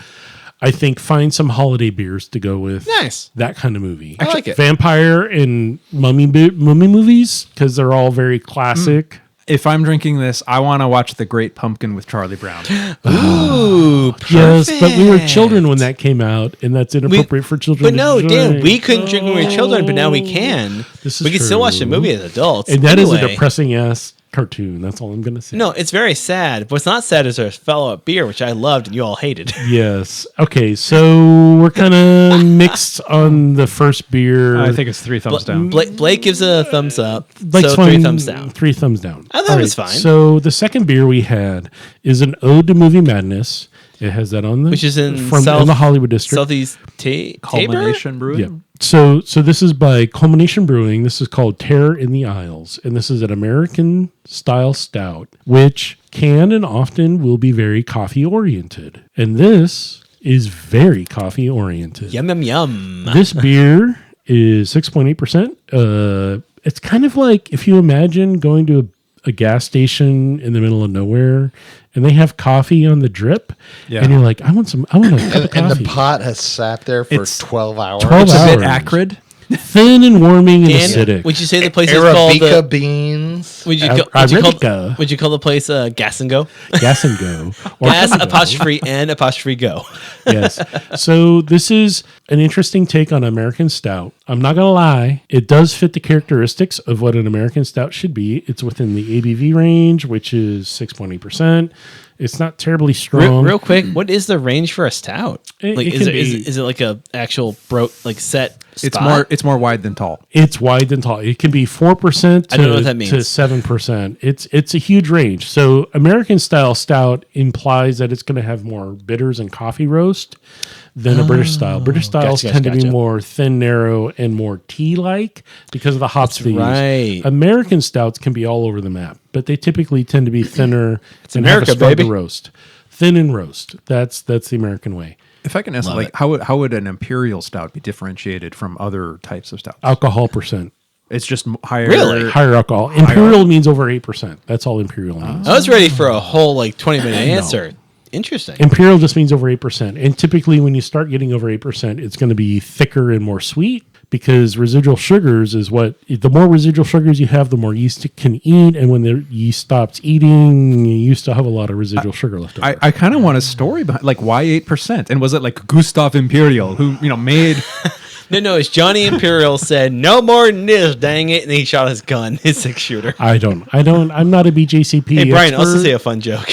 I think find some holiday beers to go with. Nice. That kind of movie. I like it. Vampire and mummy movies, because they're all very classic. If I'm drinking this, I want to watch The Great Pumpkin with Charlie Brown. Ooh, Yes, but we were perfect. children when that came out, and that's inappropriate for children. But no, to Dan, drink. we couldn't drink when we were children, but now we can. This is we can still watch the true. movie as adults. And that is a Anyway, depressing ass cartoon. That's all I'm going to say. No, it's very sad. What's not sad is our follow-up beer, which I loved and you all hated. Yes. Okay, so we're kind of mixed on the first beer. I think it's 3 thumbs down. Blake gives a thumbs up, Blake's so one, 3 thumbs down. 3 thumbs down. I thought All it was fine. So the second beer we had is an ode to movie madness. It has that on the Which is in from South- in the Hollywood district. Southeast Tabor? Culmination Brewing. Yeah. So this is by Culmination Brewing. This is called Terror in the Isles, and this is an American style stout, which can and often will be very coffee oriented. And this is very coffee oriented. Yum yum yum. This beer is 6.8%. It's kind of like if you imagine going to a gas station in the middle of nowhere and they have coffee on the drip, Yeah. and you're like, I want a cup of coffee. And the pot has sat there for It's 12 hours. 12 It's a bit hours. acrid. Thin and warming and Dan, acidic. would you say the place is called Arabica beans. would you Arabica. call the place Gas and Go? Gas and go. Or Gas Go. apostrophe and apostrophe go. Yes. So this is an interesting take on American Stout. I'm not going to lie. It does fit the characteristics of what an American Stout should be. It's within the ABV range, which is 6.8%. It's not terribly strong. Real quick, what is the range for a stout? It Like, can be- is it like a actual set It's spot? it's more wide than tall. It's wide and tall. It can be 4% I don't know what that means. to 7%. It's a huge range. So American style stout implies that it's going to have more bitters and coffee roast than a British style. British styles Gotcha, tend to be gotcha. more thin, narrow, and more tea-like because of the hops they right. use. American stouts can be all over the map, but they typically tend to be thinner and America, have a stronger baby. roast. Thin and roast. That's the American way. If I can ask, like, how would an imperial stout be differentiated from other types of stouts? Alcohol percent. It's just higher. Really? Higher alcohol. Imperial means over 8%. That's all Imperial means. I was ready for a whole 20-minute answer. Interesting. Imperial just means over 8%. And typically when you start getting over 8%, it's going to be thicker and more sweet because residual sugars is the more residual sugars you have, the more yeast it can eat. And when the yeast stops eating, you still have a lot of residual sugar left over. I kind of want a story behind, like, why 8%? And was it like Gustav Imperial who made? No, it's Johnny Imperial said, no more than this, dang it. And he shot his gun, his 6-shooter. I'm not a BJCP Hey, Brian, also expert, say a fun joke.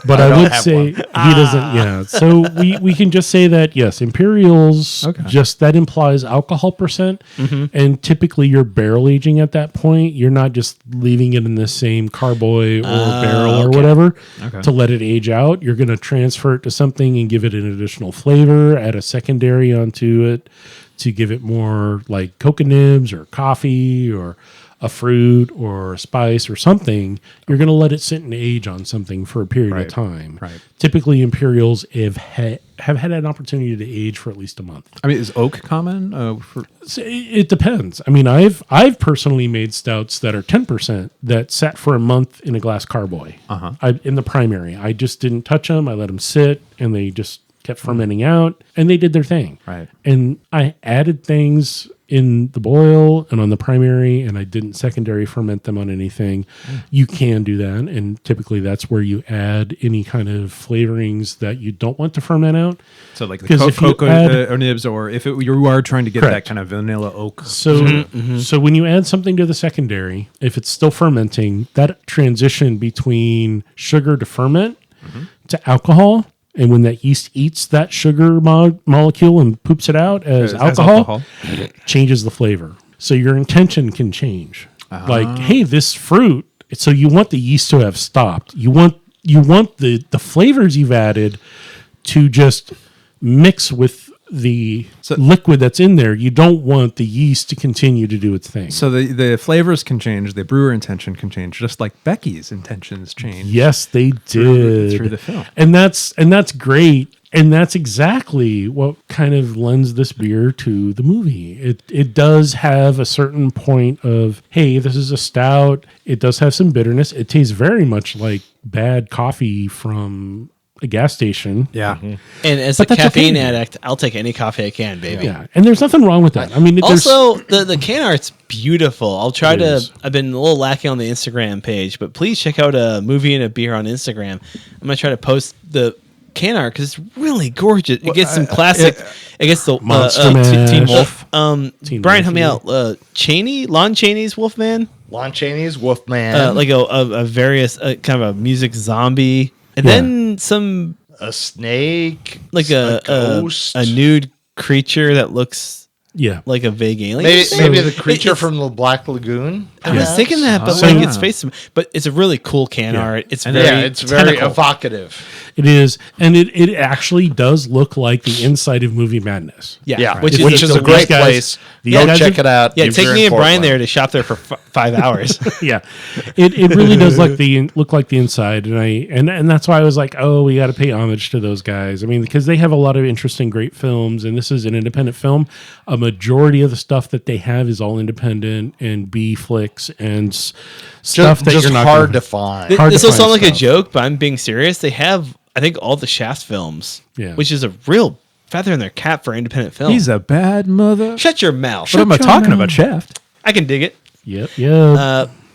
but I would have say one. he doesn't. Yeah. So we can just say that, yes, Imperials, just that implies alcohol percent. And typically you're barrel aging at that point. You're not just leaving it in the same carboy or barrel or whatever to let it age out. You're going to transfer it to something and give it an additional flavor, add a secondary onto it to give it more like cocoa nibs or coffee or a fruit or a spice or something. You're going to let it sit and age on something for a period of time. Right. Typically, Imperials have had an opportunity to age for at least a month. I mean, is oak common? So it depends. I mean, I've personally made stouts that are 10% that sat for a month in a glass carboy. In the primary. I just didn't touch them. I let them sit, and they just kept fermenting out, and they did their thing. Right. And I added things in the boil and on the primary, and I didn't secondary ferment them on anything. You can do that, and typically that's where you add any kind of flavorings that you don't want to ferment out. So like the 'Cause if you cocoa add- nibs, or if you are trying to get Correct. that kind of vanilla oak. So, so when you add something to the secondary, if it's still fermenting, that transition between sugar to ferment to alcohol, and when that yeast eats that sugar molecule and poops it out as alcohol, changes the flavor. So your intention can change. Like, hey, this fruit. So you want the yeast to have stopped. You want the flavors you've added to just mix with the liquid that's in there. You don't want the yeast to continue to do its thing. So the flavors can change, the brewer intention can change, just like Becky's intentions change. Yes, they did through the film. and that's great. And that's exactly what kind of lends this beer to the movie. It does have a certain point of, hey, this is a stout. It does have some bitterness. It tastes very much like bad coffee from a gas station. Yeah. And as But a that's caffeine okay. addict, I'll take any coffee I can, baby. Yeah, and there's nothing wrong with that. I mean, there's Also, the can art's beautiful. I'll try It to. is. I've been a little lacking on the Instagram page, but please check out a movie and a beer on Instagram. I'm gonna try to post the can art because it's really gorgeous. It gets some classic. It gets the Monster Teen Mash. Wolf. Teen Brian, Wolf, help me out. Lon Chaney's Wolfman. Lon Chaney's Wolfman. Like a various kind of a music zombie, and Yeah. then some a snake. like a ghost. nude creature that looks Yeah. like a vague alien. Maybe the creature It's- from the Black Lagoon. I was thinking that, but So- like its face, but it's a really cool can art. It's very, Yeah, it's very tentacle. evocative. It is, and it actually does look like the inside of Movie Madness. Yeah, which which is is a great guys- place. these Go guys check are- it out. yeah. if Take you're me in and Brian Portland. there to shop there for 5 hours. Yeah, it really does look like the inside, and that's why I was like, oh, we got to pay homage to those guys. I mean, because they have a lot of interesting, great films, and this is an independent film. A majority of the stuff that they have is all independent and B flicks and stuff that Just you're not hard gonna- to find. Hard This to will find sound like a stuff. joke, but I'm being serious. They have, I think, all the Shaft films, Yeah. which is a real feather in their cap for independent film. He's a bad mother. Shut your mouth. What am I talking about, Shaft? I can dig it. Yep.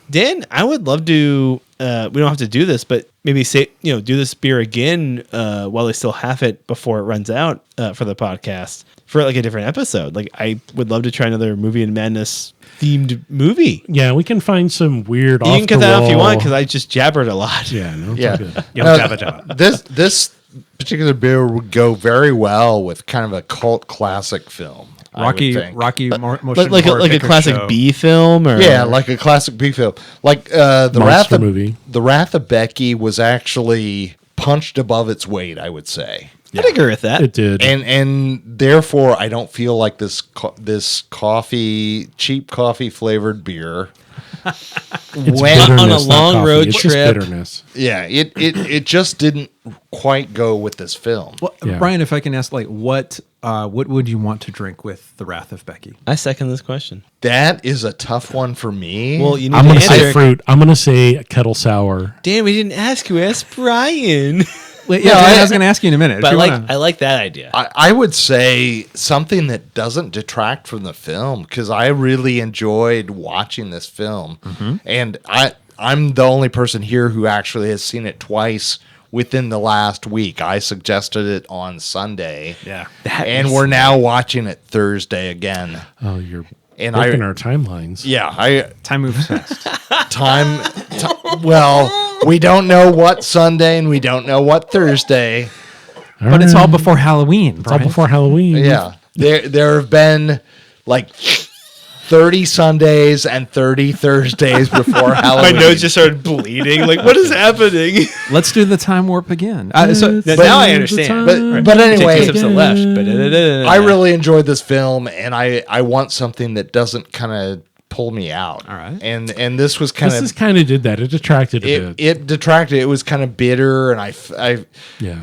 Dan, I would love to. We don't have to do this, but maybe do this beer again while they still have it before it runs out for the podcast for like a different episode. Like, I would love to try another Movie and Madness themed movie. Yeah, we can find some weird. You can cut that off if you want because I just jabbered a lot. Yeah, no, it's Yeah. all good. This particular beer would go very well with kind of a cult classic film. I would think. Motion But like horror a picture classic show. B film, or Yeah, like a classic B film. Like the Monster Wrath of movie. The Wrath of Becky was actually punched above its weight, I would say. I'd agree with that. It did. And therefore I don't feel like this cheap coffee flavored beer It's went bitterness, on a not long coffee. road It's just trip. bitterness. Yeah, it just didn't quite go with this film. Well, Yeah. Brian, if I can ask, like, what would you want to drink with the Wrath of Becky? I second this question. That is a tough one for me. Well, you need I'm to gonna say answer. fruit. I'm gonna say kettle sour. Dan, we didn't ask you. Ask Brian. Wait, Yeah, I I- was going to ask you in a minute. But If you wanna- I like that idea. I would say something that doesn't detract from the film because I really enjoyed watching this film, and I'm the only person here who actually has seen it twice within the last week. I suggested it on Sunday, Yeah. and we're now watching it Thursday again. Oh, you're And breaking our timelines. Yeah, time moves fast. well, we don't know what Sunday and we don't know what Thursday. But it's all before Halloween. It's all before Halloween. Yeah, there have been like 30 Sundays and 30 Thursdays before My Halloween. nose just started bleeding. Like, what is happening? Let's do the time warp again. Now I understand. But Take anyway, two steps to the left. But I really enjoyed this film, and I want something that doesn't kind of pull me out. All right. And this was kind This is of kind of did that. It detracted a bit. it detracted. It was kind of bitter, and I Yeah.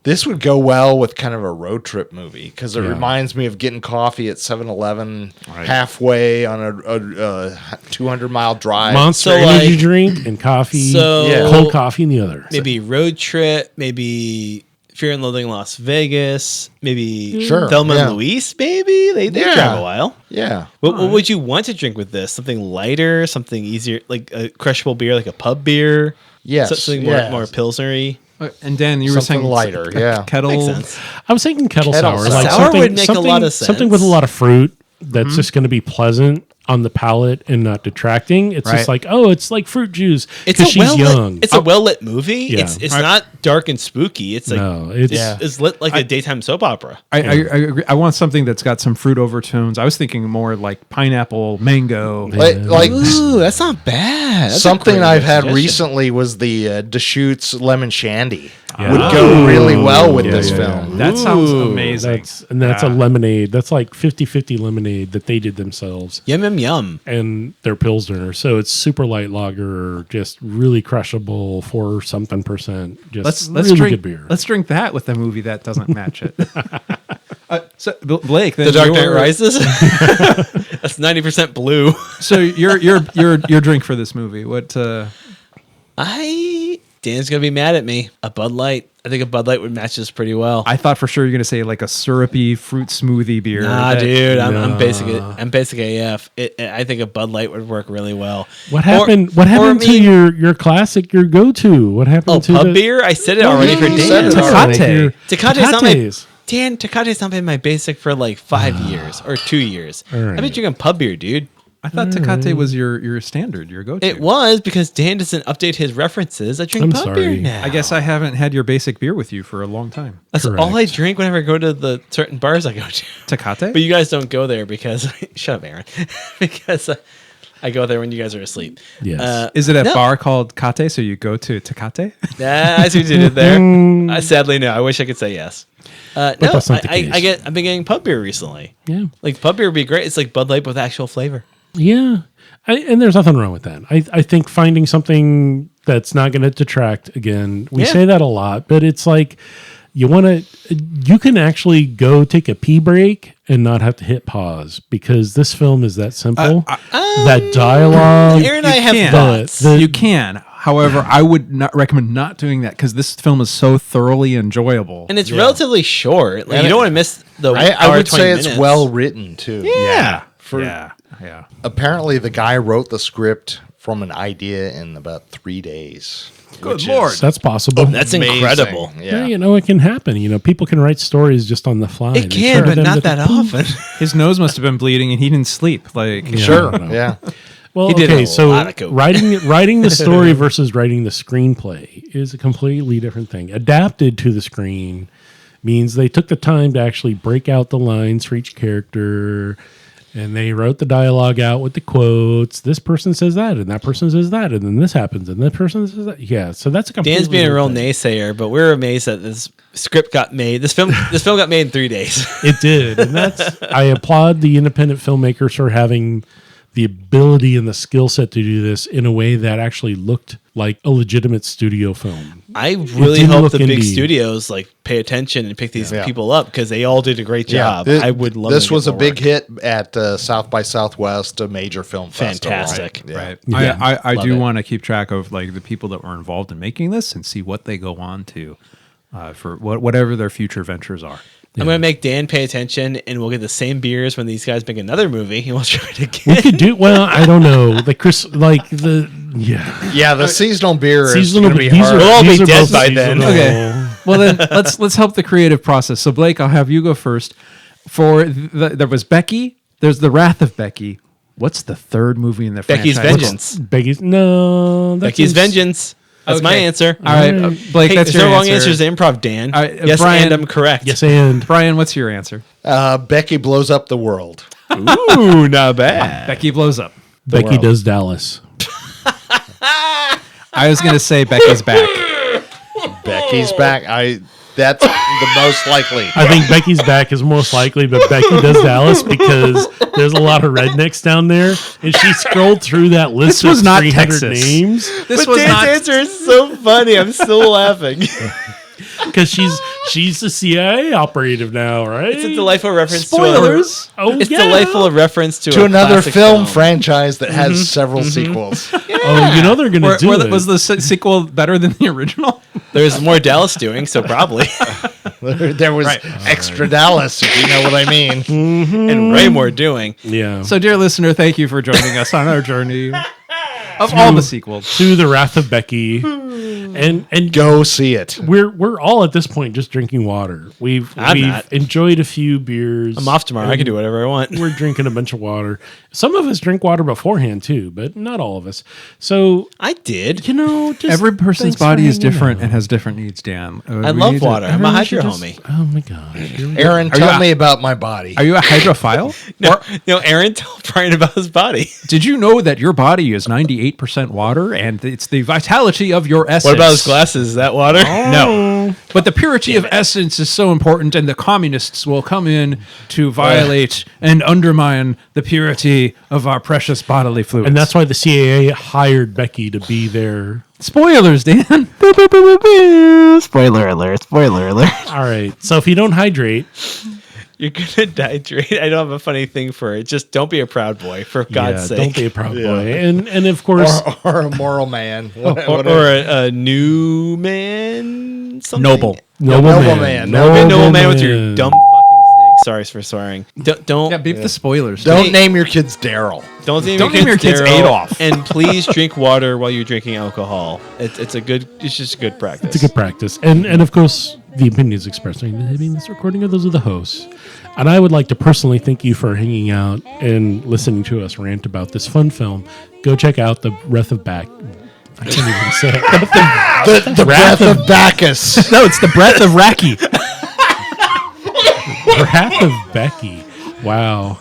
this would go well with kind of a road trip movie because it Yeah. reminds me of getting coffee at 7-Eleven halfway on a 200-mile drive. Monster So, energy like- drink and coffee. So- Yeah. Cold coffee in the other. maybe road trip. Maybe Fear and Loathing in Las Vegas. Maybe Sure, Thelma yeah. and Louise. Maybe they Yeah. drive a while. Yeah. What would you want to drink with this? Something lighter, something easier, like a crushable beer, like a pub beer. Yes, Something yes. more pilsnery. And Dan, you were Something saying lighter, yeah. kettle. Makes sense. I was thinking kettle Kettle sour. sour. Like Sour something, would make a lot of something with a sense. lot of fruit that's just going to be pleasant on the palate and not detracting. It's Right. just like, oh, it's like fruit juice It's because a she's well young. lit. It's a well lit movie. Yeah. It's not dark and spooky. It's like no, it's it's lit like a daytime soap opera. I agree. I want something that's got some fruit overtones. I was thinking more like pineapple, mango. Like Ooh, that's not bad. That's a something great I've had suggestion. recently was the Deschutes lemon shandy. Yeah. Would go really well with Yeah, this yeah, film. That sounds Ooh, amazing. that's a lemonade. That's like 50-50 lemonade that they did themselves. Yum yum yum. And their Pilsner. So it's super light lager, just really crushable, 4-something%. Just Let's really drink good beer. Let's drink that with a movie that doesn't match it. So Blake, then The Dark Knight your- Rises. That's 90% blue. So your drink for this movie? What? Dan's gonna be mad at me. A Bud Light. I think a Bud Light would match this pretty well. I thought for sure you're gonna say like a syrupy fruit smoothie beer. Nah, that- dude, I'm Nah. basic. I'm basic AF. I think a Bud Light would work really well. What happened? What happened to your classic, your go-to? What happened Oh, to pub the beer? I said it already for you said Dan. it already. Tecate. Tecate's not my Tecates. Dan. Tecate's not been my basic for like 5 years or 2 years. All right. I've been drinking pub beer, dude. I thought Tecate was your standard, your go-to. It was because Dan doesn't update his references. I drink I'm pub beer sorry. now. I guess I haven't had your basic beer with you for a long time. That's Correct. all I drink whenever I go to the certain bars I go to. Tecate? But you guys don't go there because shut up, Aaron. Because I go there when you guys are asleep. Yes. Is it a no. bar called Kate, so you go to Tecate? I see what you did there. Sadly, no. I wish I could say yes. No, that's not the case. I've been getting pub beer recently. Yeah. Like pub beer would be great. It's like Bud Light with actual flavor. Yeah. And there's nothing wrong with that. I think finding something that's not going to detract, again, we Yeah. say that a lot, but it's like you can actually go take a pee break and not have to hit pause because this film is that simple. That dialogue. Aaron and I have can. thoughts. The- You can. However, I would not recommend not doing that because this film is so thoroughly enjoyable. And it's relatively short. Like, And you don't want to miss the I hour would 20 say minutes. it's well written too. Yeah. Yeah. Apparently, the guy wrote the script from an idea in about 3 days. Good which Lord. is That's possible. That's amazing. incredible. Yeah, Yeah. it can happen. People can write stories just on the fly. It They can, turn but them not to that the- often. His nose must have been bleeding and he didn't sleep. Like, Yeah. Sure. I don't know. Yeah. Well, He did okay, a so lot of coke. writing the story versus writing the screenplay is a completely different thing. Adapted to the screen means they took the time to actually break out the lines for each character, and they wrote the dialogue out with the quotes. This person says that, and that person says that, and then this happens, and that person says that. Yeah, so that's a completely Dan's being a real different thing. naysayer, but we're amazed that this script got made. This film got made in 3 days. It did, and I applaud the independent filmmakers for having the ability and the skill set to do this in a way that actually looked like a legitimate studio film. I really didn't hope look the big indie. studios pay attention and pick these Yeah. people up because they all did a great job. Th- I would love. This them to was get a more big work. hit at South by Southwest, a major film festival. Fantastic. Yeah. Right. Yeah. I Love do it. want to keep track of like the people that were involved in making this and see what they go on to for whatever their future ventures are. I'm gonna make Dan pay attention, and we'll get the same beers when these guys make another movie, and we'll try it We again. could do well. I don't know. The Yeah, the seasonal beer is seasonal. going to be These hard. We'll all these be are dead both by then. seasonal. Okay. Well then let's help the creative process. So Blake, I'll have you go first. There was Becky. There's the Wrath of Becky. What's the third movie in the Becky's franchise? Vengeance. Becky's no. That's Becky's Vengeance. That's my Okay. answer. All right, Blake, Hey, that's there's your no wrong answer. answers to improv, Dan. All right, yes, Brian- and I'm correct. Yes, and Brian, what's your answer? Becky blows up the world. Ooh, not bad. Becky blows up. Becky world. does Dallas. I was going to say Becky's back. Becky's back. That's the most likely. I think Becky's back is most likely, but Becky does Dallas because there's a lot of rednecks down there, and she scrolled through that list This was of not 300 Texas. names This But was Dan's not. answer is so funny. I'm still laughing. because she's a CIA operative now, right? It's a delightful reference Spoilers. to Oh, It's yeah. delightful reference to To a another classic film franchise that has several sequels. Oh, you know they're gonna do it. Was the sequel better than the original? There's more Dallas doing, so probably, There was extra Dallas, if you know what I mean. and way more doing. Yeah. So, dear listener, thank you for joining us on our journey of all the sequels. To the Wrath of Becky, and Go see it. we're all at this point just drinking water. We've I'm not. enjoyed a few beers. I'm off tomorrow. I can do whatever I want. We're drinking a bunch of water. Some of us drink water beforehand too, but not all of us. So I did. just Every person's thanks for body is hanging different out. and has different needs, Dan. I love water. I'm a Everyone should hydro just- homie. Oh my gosh. Here we go. Aaron, you tell a- me about my body. Are you a hydrophile? No, Aaron told Brian about his body. Did you know that your body is 98% water and it's the vitality of your essence? What about his glasses? Is that water? No. But the purity of essence is so important, and the communists will come in to violate and undermine the purity of our precious bodily fluids. And that's why the CIA hired Becky to be there. spoilers, Dan. Spoiler alert! Spoiler alert! All right. So if you don't hydrate, You're gonna dehydrate. I don't have a funny thing for it. Just don't be a proud boy, for God's sake. don't be a proud boy. And of course, Or a moral man. or a new man. Something. Noble. noble man. Don't be a noble man with your man. dumb fucking snake. Sorry for swearing. Don't Yeah, beep the spoilers. Don't name your kids Daryl. don't name Don't your name your kids kids Daryl. Adolf. And please drink water while you're drinking alcohol. It's just a good practice. It's a good practice. And of course, the opinions expressed during this recording are those of the hosts. And I would like to personally thank you for hanging out and listening to us rant about this fun film. Go check out the Breath of Back. I can't even say it. The breath of Bacchus. No, it's the breath of Raki. Wrath of Becky. Wow.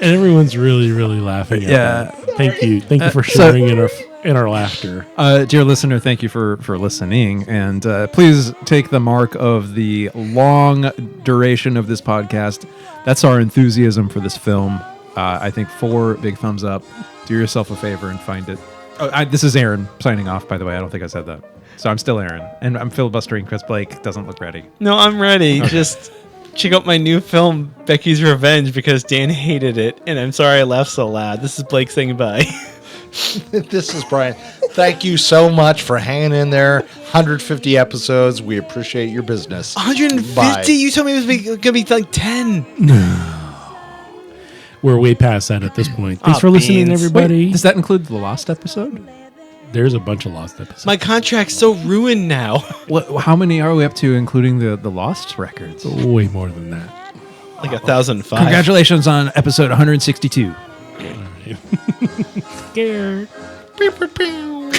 And everyone's really, really laughing at that. Thank you. Thank you for sharing in our laughter. Dear listener, thank you for listening. And please take the mark of the long duration of this podcast. That's our enthusiasm for this film. I think 4 big thumbs up. Do yourself a favor and find it. This is Aaron signing off, by the way. I don't think I said that. So I'm still Aaron. And I'm filibustering Chris Blake. Doesn't look ready. No, I'm ready. Just check out my new film, Becky's Revenge, because Dan hated it. And I'm sorry I laughed so loud. This is Blake saying bye. This is Brian. Thank you so much for hanging in there. 150 episodes. We appreciate your business. 150? Bye. You told me it was going to be like 10. We're way past that at this point. Thanks for listening, beans. everybody. Does that include the Lost episode? There's a bunch of lost episodes. My contract's so ruined now. How many are we up to, including the Lost records? Way more than that. Like 1,005. Congratulations on episode 162. Scared. Pew, pew, pew.